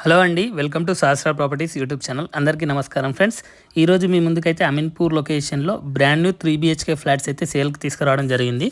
Hello అండి, welcome to Sahasra properties YouTube channel. అందరికీ నమస్కారం ఫ్రెండ్స్. ఈరోజు మీ ముందుకైతే అమీన్పూర్ లొకేషన్లో బ్రాండ్ న్యూ 3 BHK ఫ్లాట్స్ అయితే సేల్కి తీసుకురావడం జరిగింది.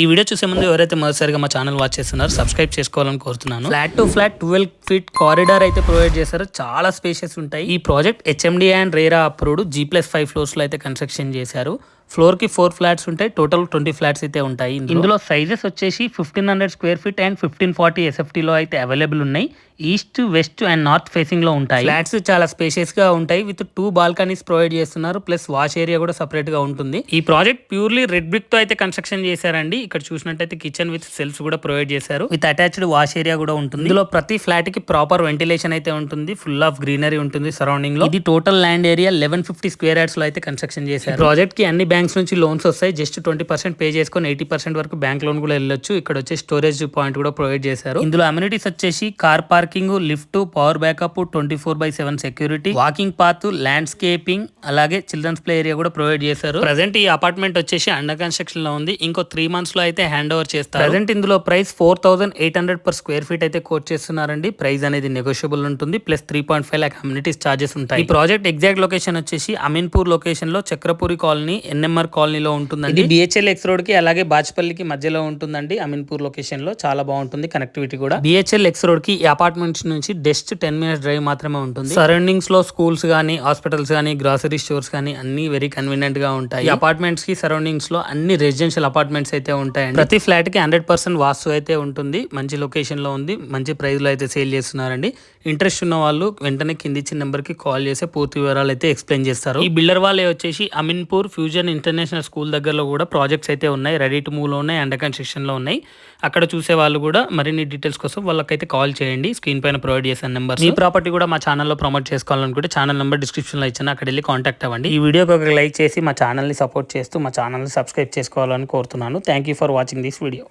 ఈ వీడియో చూసే ముందు ఎవరైతే మొదటిసారిగా మా ఛానల్ వాచ్ చేస్తున్నారో సబ్స్క్రైబ్ చేసుకోవాలని కోరుతున్నాను. Flat to flat 12 feet corridor అయితే ప్రొవైడ్ చేశారు. చాలా స్పేషియస్ ఉంటాయి. ఈ project HMD and RERA approved G+5 ఫ్లోర్స్లో అయితే కన్స్ట్రక్షన్ చేశారు. ఫ్లోర్కి 4 ఫ్లాట్స్ ఉంటాయి. టోటల్ 20 ఫ్లాట్స్ అయితే ఉంటాయి. ఇందులో సైజెస్ వచ్చేసి 1500 స్క్వేర్ ఫీట్ అండ్ 1540 SFTలో అయితే అవైలబుల్ ఉన్నాయి. East, west and north facing లో ఉంటాయి. ఫ్లాట్స్ చాలా స్పేషియస్ గా ఉంటాయి. విత్ 2 బాల్కనీస్ ప్రొవైడ్ చేస్తున్నారు. ప్లస్ వాష్ ఏరియా కూడా సపరేట్ గా ఉంటుంది. ఈ ప్రాజెక్ట్ ప్యూర్లీ రెడ్ బ్రిక్ తో అయితే కన్స్ట్రక్షన్ చేశారండి. ఇక్కడ చూసినట్టయితే కిచెన్ విత్ సెల్ఫ్స్ కూడా ప్రొవైడ్ చేశారు. విత్ అటాచ్డ్ వాష్ ఏరియా కూడా ఉంటుంది. ఇందులో ప్రతి ఫ్లాట్ కి ప్రాపర్ వెంటిలేషన్ అయితే ఉంటుంది. ఫుల్ ఆఫ్ గ్రీనరీ ఉంటుంది సరౌండింగ్ లో. ఇది total land area 1150 square yards లో అయితే కన్స్ట్రక్షన్ చేశారు. ప్రాజెక్ట్ కి అన్ని బ్యాంక్స్ నుంచి లోన్స్ వస్తాయి. జస్ట్ 20% పే చేసుకొని 80% వరకు బ్యాంక్ లోన్ కూడా వెళ్ళొచ్చు. ఇక్కడ వచ్చే స్టోరేజ్ పాయింట్ కూడా ప్రొవైడ్ చేశారు. ఇందులో అమ్యూనిటీస్ వచ్చేసి car parking, lift, power backup, 24/7 security, walking path, landscaping, అలాగే చిల్డ్రన్స్ ప్లే ఏరియా కూడా ప్రొవైడ్ చేశారు. ప్రెజెంట్ ఈ అపార్ట్మెంట్ వచ్చేసి అండర్ కన్స్ట్రక్షన్ లో ఉంది. ఇంకో 3 months లో అయితే హ్యాండ్ ఓవర్ చేస్తారు. ప్రెజెంట్ ఇందులో ప్రైస్ 4800 per స్క్వేర్ ఫీట్ అయితే కోట్ చేస్తున్నారండి. ప్రైస్ అనేది నెగోషియబుల్ ఉంటుంది. ప్లస్ 3.5 lakh అమ్యూనిటీస్ చార్జెస్ ఉంటాయి. ఈ ప్రాజెక్ట్ ఎగ్జాక్ట్ లొకేషన్ వచ్చేసి అమీన్పూర్ లొకేషన్ లో చక్రపూరి కాలనీ, NMR కాలనీలో ఉంటుందండి. ఇది BHL X రోడ్ కి అలాగే బాచ్పల్లికి మధ్యలో ఉంటుందండి. అమీన్పూర్ లొకేషన్ లో చాలా బాగుంటుంది కనెక్టివిటీ కూడా. BHL X రోడ్ కి ఈ అపార్ట్మెంట్స్ నుంచి జస్ట్ 10 minutes డ్రైవ్ మాత్రమే ఉంటుంది. సరౌండింగ్స్ లో స్కూల్స్ గానీ, హాస్పిటల్స్ గానీ, గ్రాసరీ స్టోర్స్ గానీ అన్ని వెరీ కన్వీనియంట్ గా ఉంటాయి. ఈ అపార్ట్మెంట్స్ కి సరౌండింగ్స్ లో అన్ని రెసిడెన్షియల్ అపార్ట్మెంట్స్ అయితే ఉంటాయండి. ప్రతి ఫ్లాట్ కి 100% వాస్తు అయితే ఉంటుంది. మంచి లొకేషన్ లో ఉంది. మంచి ప్రైస్ లో అయితే సేల్ చేస్తున్నారండి. ఇంట్రెస్ట్ ఉన్న వాళ్ళు వెంటనే కింది ఇచ్చిన నెంబర్ కి కాల్ చేసి పూర్తి వివరాలు అయితే ఎక్స్ప్లెయిన్ చేస్తారు. ఈ బిల్డర్ వాళ్ళే వచ్చేసి అమీన్పూర్ ఫ్యూజన్ ఇంటర్నేషనల్ స్కూల్ దగ్గరలో కూడా ప్రాజెక్ట్స్ అయితే ఉన్నాయి. రెడీ టు మూవ్ లో ఉన్నాయి, అండర్ కన్స్ట్రక్షన్ లో ఉన్నాయి. అక్కడ చూసే వాళ్ళు కూడా మరిన్ని డీటెయిల్స్ కోసం వాళ్ళకైతే కాల్ చేయండి. స్క్రీన్ పైన ప్రొవైడ్ చేసిన నెంబర్. మీ ప్రాపర్టీ కూడా మా ఛానల్లో ప్రమోట్ చేసుకోవాలనుకుంటే ఛానల్ నెంబర్ డిస్క్రిప్షన్ లో ఇచ్చాను, అక్కడ వెళ్ళి కాంటాక్ట్ అవ్వండి. ఈ వీడియోకి ఒక లైక్ చేసి మా ఛానల్ ని సపోర్ట్ చేస్తూ మా ఛానల్ ని సబ్స్క్రైబ్ చేసుకోవాలని కోరుతున్నాను. Thank you for watching this video.